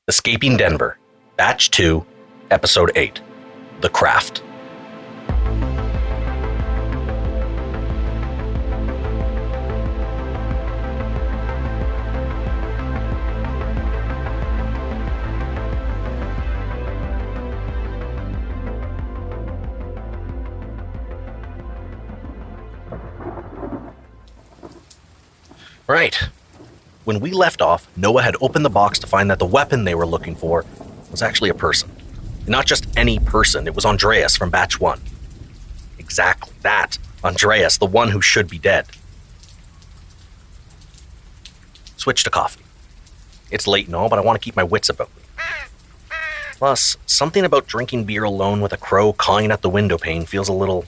Escaping Denver, Batch 2, Episode 8, The Craft. Right. When we left off, Noah had opened the box to find that the weapon they were looking for was actually a person. Not just any person, it was Andreas from Batch 1. Exactly that. Andreas, the one who should be dead. Switch to coffee. It's late and all, but I want to keep my wits about me. Plus, something about drinking beer alone with a crow cawing at the window pane feels a little,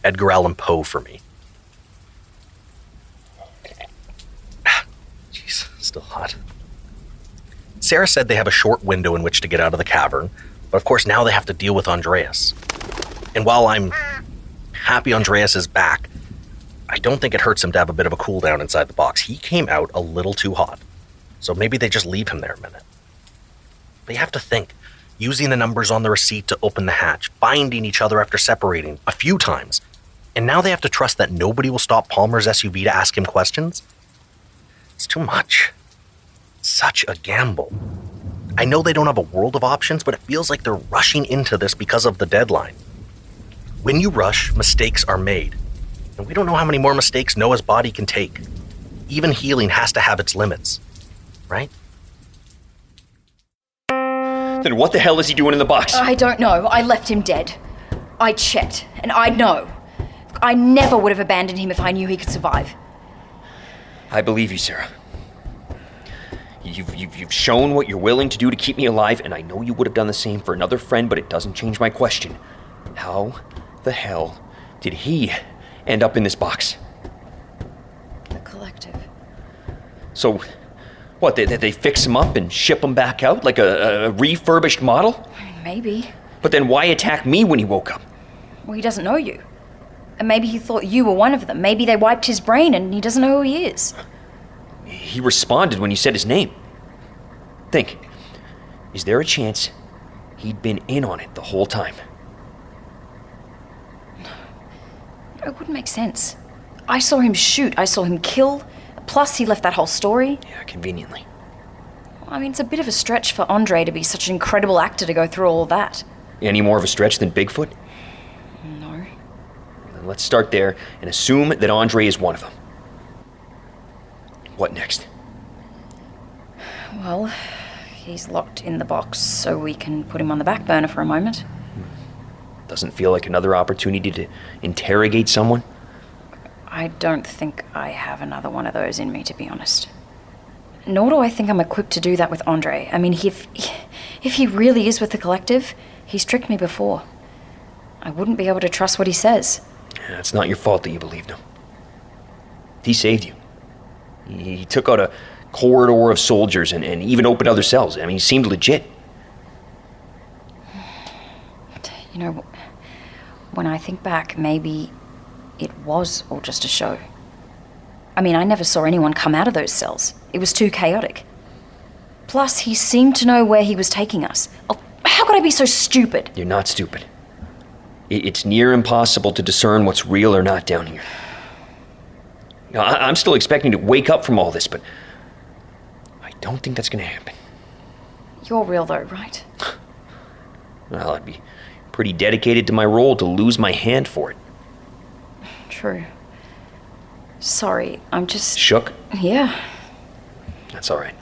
Edgar Allan Poe for me. Still hot. Sara said they have a short window in which to get out of the cavern, but of course now they have to deal with Andreas. And while I'm happy Andreas is back, I don't think it hurts him to have a bit of a cool down inside the box. He came out a little too hot, so maybe they just leave him there a minute. But you have to think, using the numbers on the receipt to open the hatch, finding each other after separating a few times, and now they have to trust that nobody will stop Palmer's SUV to ask him questions? It's too much. Such a gamble. I know they don't have a world of options, but it feels like they're rushing into this because of the deadline. When you rush, mistakes are made. And we don't know how many more mistakes Noah's body can take. Even healing has to have its limits. Right? Then what the hell is he doing in the box? I don't know. I left him dead. I checked, and I know. I never would have abandoned him if I knew he could survive. I believe you, Sara. You've shown what you're willing to do to keep me alive, and I know you would have done the same for another friend, but it doesn't change my question. How the hell did he end up in this box? The collective. So, what, they fix him up and ship him back out like a refurbished model? Maybe. But then why attack me when he woke up? Well, he doesn't know you. And maybe he thought you were one of them. Maybe they wiped his brain and he doesn't know who he is. He responded when you said his name. Think, is there a chance he'd been in on it the whole time? It wouldn't make sense. I saw him shoot. I saw him kill. Plus, he left that whole story. Yeah, conveniently. I mean, it's a bit of a stretch for Andre to be such an incredible actor to go through all of that. Any more of a stretch than Bigfoot? No. Then let's start there and assume that Andre is one of them. What next? Well, he's locked in the box, so we can put him on the back burner for a moment. Doesn't feel like another opportunity to interrogate someone? I don't think I have another one of those in me, to be honest. Nor do I think I'm equipped to do that with Andre. I mean, if he really is with the collective, he's tricked me before. I wouldn't be able to trust what he says. Yeah, it's not your fault that you believed him. He saved you. He took out a corridor of soldiers and even opened other cells. I mean, he seemed legit. You know, when I think back, maybe it was all just a show. I mean, I never saw anyone come out of those cells. It was too chaotic. Plus, he seemed to know where he was taking us. Oh, how could I be so stupid? You're not stupid. It's near impossible to discern what's real or not down here. Now, I'm still expecting to wake up from all this, but I don't think that's going to happen. You're real though, right? Well, I'd be pretty dedicated to my role to lose my hand for it. True. Sorry, I'm just... Shook? Yeah. That's all right.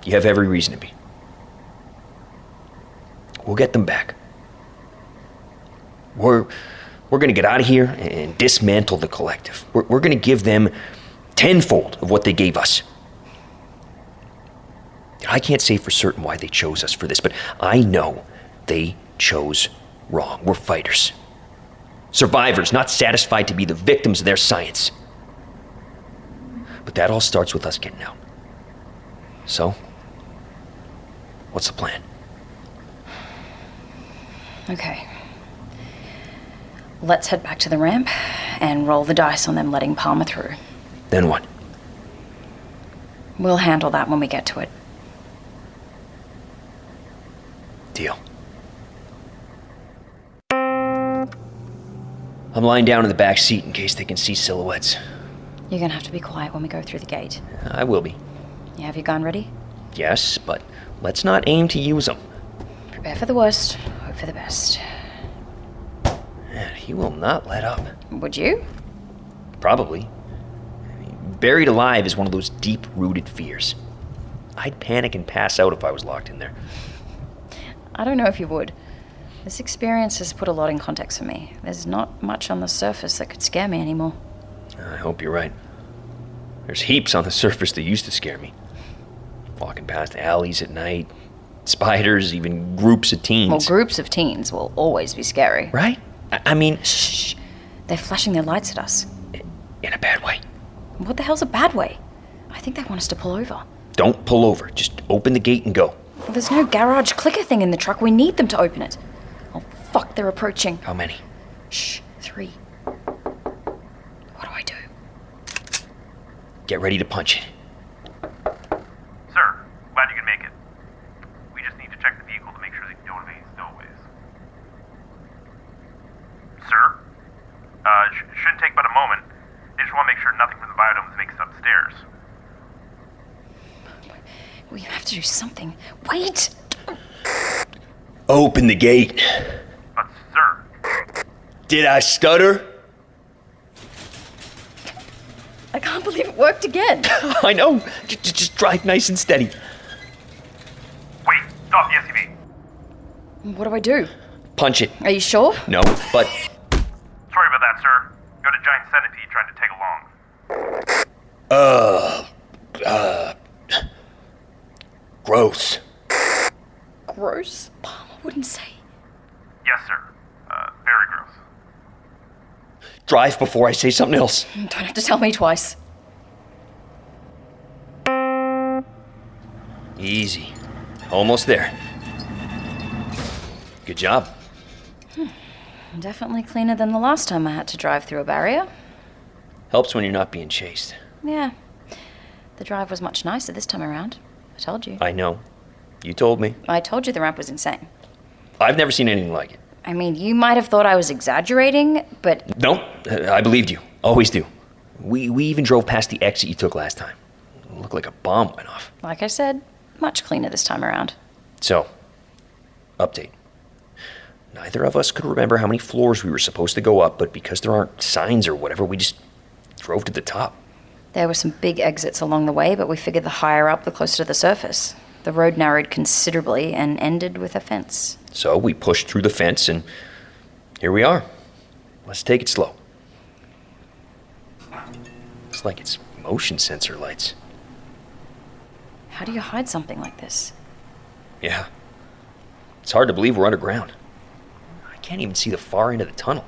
You have every reason to be. We'll get them back. We're going to get out of here and dismantle the collective. We're going to give them tenfold of what they gave us. I can't say for certain why they chose us for this, but I know they chose wrong. We're fighters. Survivors, not satisfied to be the victims of their science. But that all starts with us getting out. So, what's the plan? Okay. Let's head back to the ramp and roll the dice on them letting Palmer through. Then what? We'll handle that when we get to it. Deal. I'm lying down in the back seat in case they can see silhouettes. You're gonna have to be quiet when we go through the gate. I will be. You have your gun ready? Yes, but let's not aim to use them. Prepare for the worst, hope for the best. Man, he will not let up. Would you? Probably. Buried alive is one of those deep-rooted fears. I'd panic and pass out if I was locked in there. I don't know if you would. This experience has put a lot in context for me. There's not much on the surface that could scare me anymore. I hope you're right. There's heaps on the surface that used to scare me. Walking past alleys at night, spiders, even groups of teens. Well, groups of teens will always be scary. Right? I mean... Shh. They're flashing their lights at us. In a bad way. What the hell's a bad way? I think they want us to pull over. Don't pull over. Just open the gate and go. Well, there's no garage clicker thing in the truck. We need them to open it. Oh, fuck, they're approaching. How many? Shh, 3. What do I do? Get ready to punch it. Sir, glad you can make it. We just need to check the vehicle to make sure they don't have any stowaways. Sir? Shouldn't take but a moment. I just want to make sure nothing from the biodomes makes it upstairs. We have to do something. Wait! Open the gate. But, sir... Did I stutter? I can't believe it worked again. I know. Just drive nice and steady. Wait, stop the SUV. What do I do? Punch it. Are you sure? No, but... Sorry about that, sir. Got a giant centipede trying to tag along. Gross. Gross? Mom, I wouldn't say. Yes, sir. Very gross. Drive before I say something else. You don't have to tell me twice. Easy. Almost there. Good job. Definitely cleaner than the last time I had to drive through a barrier. Helps when you're not being chased. Yeah. The drive was much nicer this time around. I told you. I know. You told me. I told you the ramp was insane. I've never seen anything like it. I mean, you might have thought I was exaggerating, but... No, I believed you. Always do. We even drove past the exit you took last time. It looked like a bomb went off. like I said, much cleaner this time around. So, update. Neither of us could remember how many floors we were supposed to go up, but because there aren't signs or whatever, we just drove to the top. There were some big exits along the way, but we figured the higher up, the closer to the surface. The road narrowed considerably and ended with a fence. So we pushed through the fence, and here we are. Let's take it slow. It's like it's motion sensor lights. How do you hide something like this? Yeah. It's hard to believe we're underground. I can't even see the far end of the tunnel.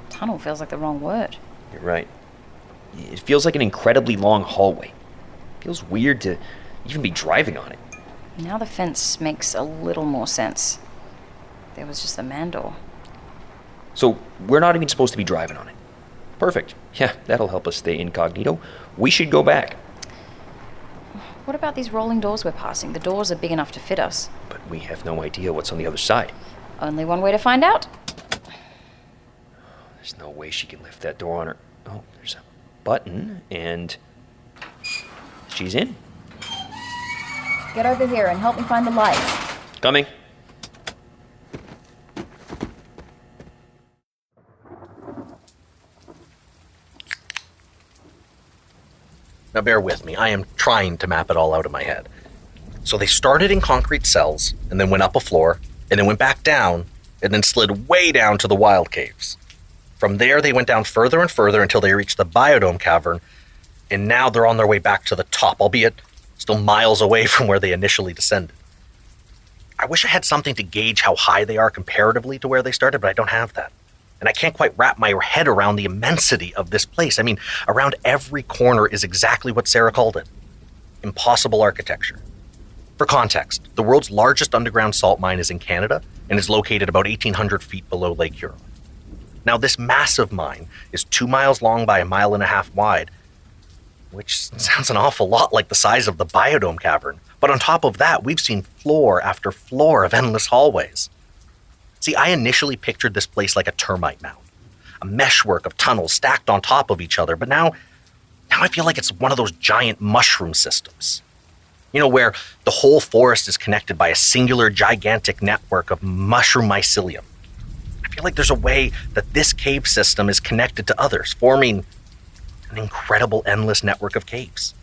Tunnel feels like the wrong word. You're right. It feels like an incredibly long hallway. It feels weird to even be driving on it. Now the fence makes a little more sense. There was just the man door. So we're not even supposed to be driving on it. Perfect. Yeah, that'll help us stay incognito. We should go back. What about these rolling doors we're passing? The doors are big enough to fit us. But we have no idea what's on the other side. Only one way to find out. There's no way she can lift that door on her. Oh, there's a button, and she's in. Get over here and help me find the lights. Coming. Now bear with me, I am trying to map it all out in my head. So they started in concrete cells, and then went up a floor, and then went back down, and then slid way down to the wild caves. From there, they went down further and further until they reached the biodome cavern, and now they're on their way back to the top, albeit still miles away from where they initially descended. I wish I had something to gauge how high they are comparatively to where they started, but I don't have that. And I can't quite wrap my head around the immensity of this place. I mean, around every corner is exactly what Sara called it. Impossible architecture. For context, the world's largest underground salt mine is in Canada and is located about 1,800 feet below Lake Huron. Now, this massive mine is 2 miles long by 1.5 miles wide, which sounds an awful lot like the size of the biodome cavern, But on top of that, we've seen floor after floor of endless hallways. See, I initially pictured this place like a termite mound, a meshwork of tunnels stacked on top of each other, but now I feel like it's one of those giant mushroom systems. You know, where the whole forest is connected by a singular gigantic network of mushroom mycelium. I feel like there's a way that this cave system is connected to others, forming an incredible endless network of caves.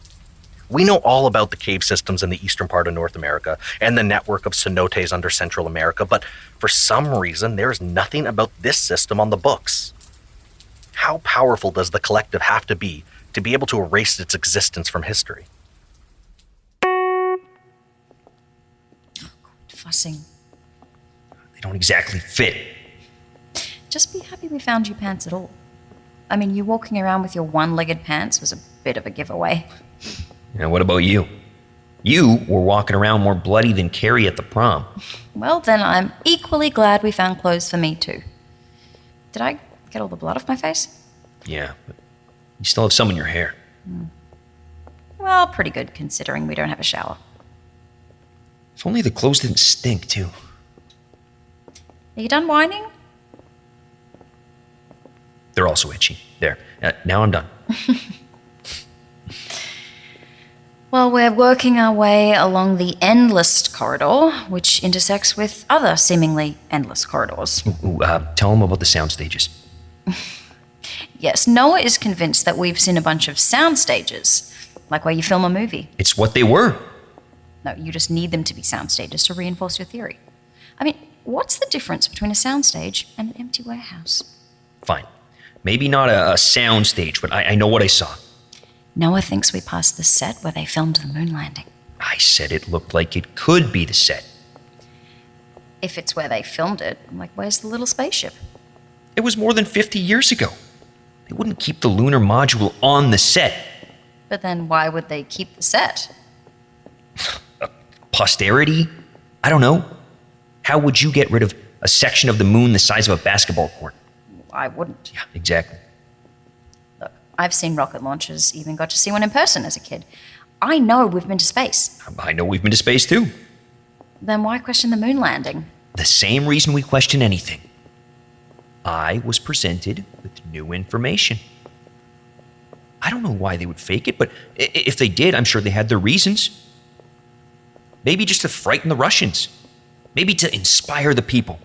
We know all about the cave systems in the eastern part of North America and the network of cenotes under Central America, but for some reason, there is nothing about this system on the books. How powerful does the collective have to be able to erase its existence from history? Fussing. They don't exactly fit. Just be happy we found you pants at all. I mean, you walking around with your one-legged pants was a bit of a giveaway. And what about you? You were walking around more bloody than Carrie at the prom. Well, then I'm equally glad we found clothes for me too. Did I get all the blood off my face? Yeah, but you still have some in your hair. Well, pretty good considering we don't have a shower. If only the clothes didn't stink, too. Are you done whining? They're also itchy. There. Now I'm done. Well, we're working our way along the endless corridor, which intersects with other seemingly endless corridors. Tell them about the sound stages. Yes, Noah is convinced that we've seen a bunch of sound stages, like where you film a movie. It's what they were. No, you just need them to be sound stages to reinforce your theory. I mean, what's the difference between a soundstage and an empty warehouse? Fine. Maybe not a sound stage, but I know what I saw. Noah thinks we passed the set where they filmed the moon landing. I said it looked like it could be the set. If it's where they filmed it, like, where's the little spaceship? It was more than 50 years ago. They wouldn't keep the lunar module on the set. But then why would they keep the set? Posterity? I don't know. How would you get rid of a section of the moon the size of a basketball court? I wouldn't. Yeah, exactly. Look, I've seen rocket launches, even got to see one in person as a kid. I know we've been to space. I know we've been to space too. Then why question the moon landing? The same reason we question anything. I was presented with new information. I don't know why they would fake it, but if they did, I'm sure they had their reasons. Maybe just to frighten the Russians. Maybe to inspire the people.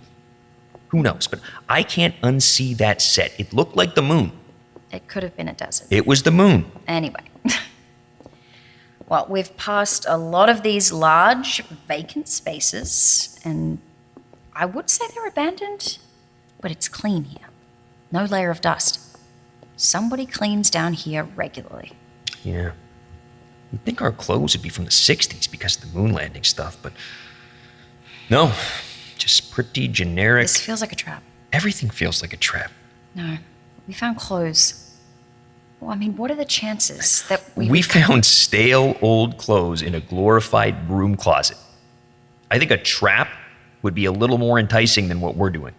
Who knows? But I can't unsee that set. It looked like the moon. It could have been a desert. It was the moon. Anyway. Well, we've passed a lot of these large, vacant spaces, and I would say they're abandoned, but it's clean here. No layer of dust. Somebody cleans down here regularly. Yeah. You'd think our clothes would be from the 60s because of the moon landing stuff, but no, just pretty generic. This feels like a trap. Everything feels like a trap. No, we found clothes. Well, I mean, what are the chances that We found stale old clothes in a glorified broom closet. I think a trap would be a little more enticing than what we're doing.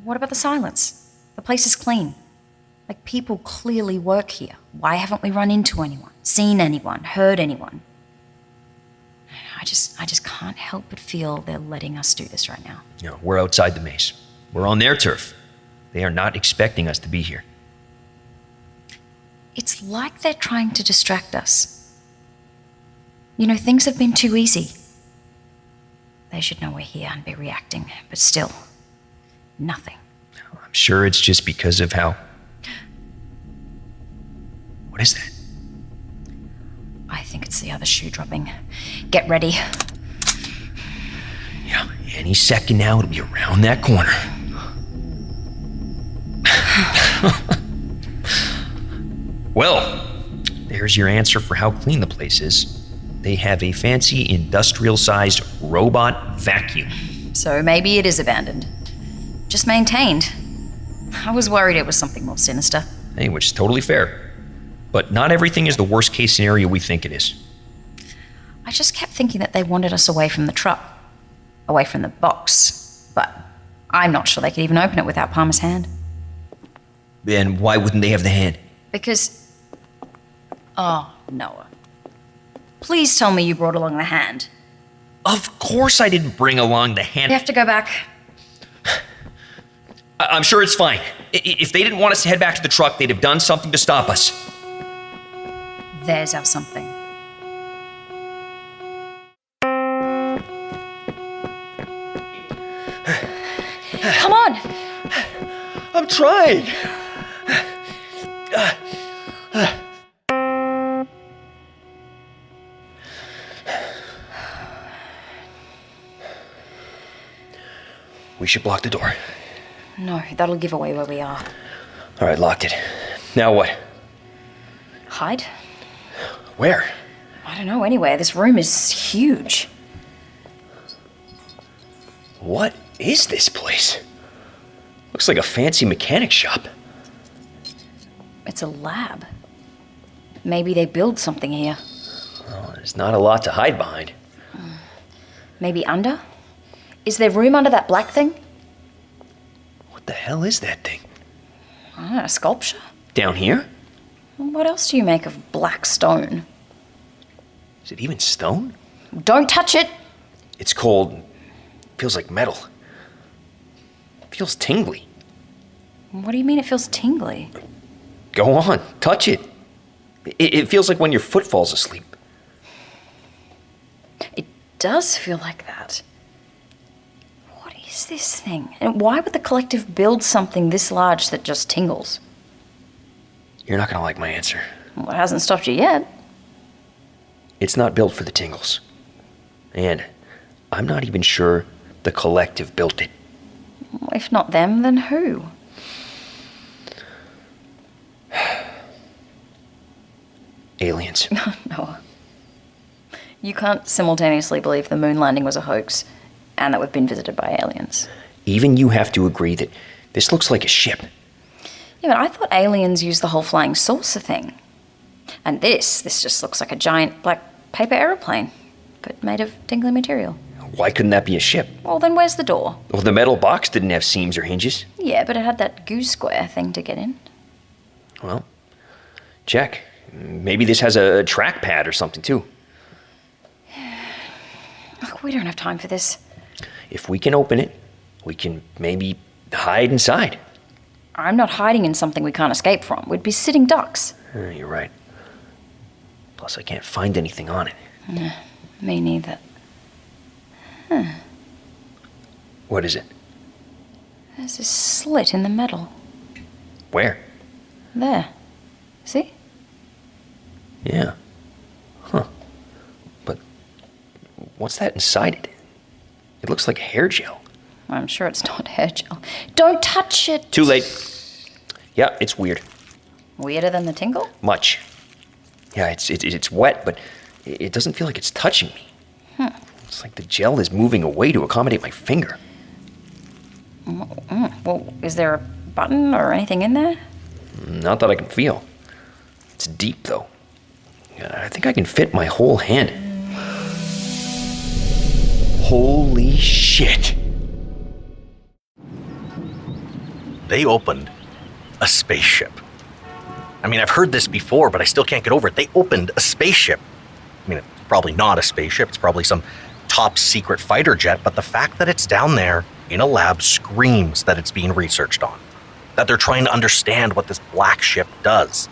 What about the silence? The place is clean. Like, people clearly work here. Why haven't we run into anyone, seen anyone, heard anyone? I just can't help but feel they're letting us do this right now. You know, we're outside the maze. We're on their turf. They are not expecting us to be here. It's like they're trying to distract us. You know, things have been too easy. They should know we're here and be reacting, but still, nothing. I'm sure it's just because of how... What is that? I think it's the other shoe dropping. Get ready. Yeah, any second now it'll be around that corner. Well, there's your answer for how clean the place is. They have a fancy industrial-sized robot vacuum. So maybe it is abandoned. Just maintained. I was worried it was something more sinister. Hey, which is totally fair. But not everything is the worst-case scenario we think it is. I just kept thinking that they wanted us away from the truck. Away from the box. But I'm not sure they could even open it without Palmer's hand. Then why wouldn't they have the hand? Because... Oh, Noah. Please tell me you brought along the hand. Of course I didn't bring along the hand. You have to go back. I'm sure it's fine. If they didn't want us to head back to the truck, they'd have done something to stop us. There's our something. Come on! I'm trying. We should block the door. No, that'll give away where we are. All right, locked it. Now what? Hide? Where? I don't know, anywhere. This room is huge. What is this place? Looks like a fancy mechanic shop. It's a lab. Maybe they build something here. Oh, there's not a lot to hide behind. Maybe under? Is there room under that black thing? What the hell is that thing? I don't know, a sculpture? Down here? What else do you make of black stone? Is it even stone? Don't touch it! It's cold. Feels like metal. Feels tingly. What do you mean it feels tingly? Go on, touch it. It feels like when your foot falls asleep. It does feel like that. What is this thing? And why would the collective build something this large that just tingles? You're not gonna like my answer. Well, it hasn't stopped you yet. It's not built for the tingles. And I'm not even sure the collective built it. If not them, then who? Aliens. Noah. You can't simultaneously believe the moon landing was a hoax and that we've been visited by aliens. Even you have to agree that this looks like a ship. Yeah, but I thought aliens used the whole flying saucer thing. And this just looks like a giant black paper aeroplane, but made of tingly material. Why couldn't that be a ship? Well, then where's the door? Well, the metal box didn't have seams or hinges. Yeah, but it had that goose square thing to get in. Well, check. Maybe this has a trackpad or something, too. Look, we don't have time for this. If we can open it, we can maybe hide inside. I'm not hiding in something we can't escape from. We'd be sitting ducks. You're right. Plus, I can't find anything on it. Me neither. What is it? There's this slit in the metal. Where? There. See? Yeah. Huh. But what's that inside it? It looks like hair gel. I'm sure it's not hair gel. Don't touch it! Too late. Yeah, it's weird. Weirder than the tingle? Much. Yeah, it's wet, but it doesn't feel like it's touching me. It's like the gel is moving away to accommodate my finger. Well, is there a button or anything in there? Not that I can feel. It's deep, though. I think I can fit my whole hand. Holy shit. They opened a spaceship. I mean, I've heard this before, but I still can't get over it. They opened a spaceship. I mean, it's probably not a spaceship. It's probably some top secret fighter jet, but the fact that it's down there in a lab screams that it's being researched on, that they're trying to understand what this black ship does.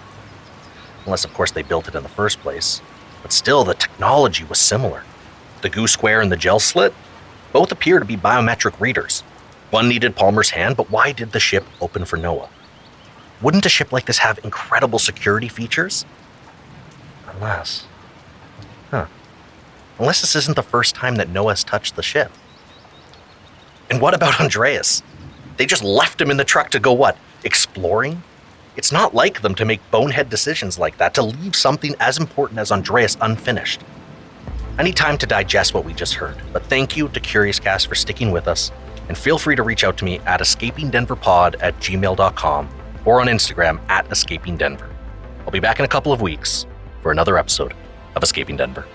Unless, of course, they built it in the first place. But still, the technology was similar. The goose square and the gel slit both appear to be biometric readers. One needed Palmer's hand, but why did the ship open for Noah? Wouldn't a ship like this have incredible security features? Unless this isn't the first time that Noah's touched the ship. And what about Andreas? They just left him in the truck to go what? Exploring? It's not like them to make bonehead decisions like that, to leave something as important as Andreas unfinished. I need time to digest what we just heard, but thank you to Curious Cast for sticking with us, and feel free to reach out to me at escapingdenverpod@gmail.com or on Instagram @escapingdenver. I'll be back in a couple of weeks for another episode of Escaping Denver.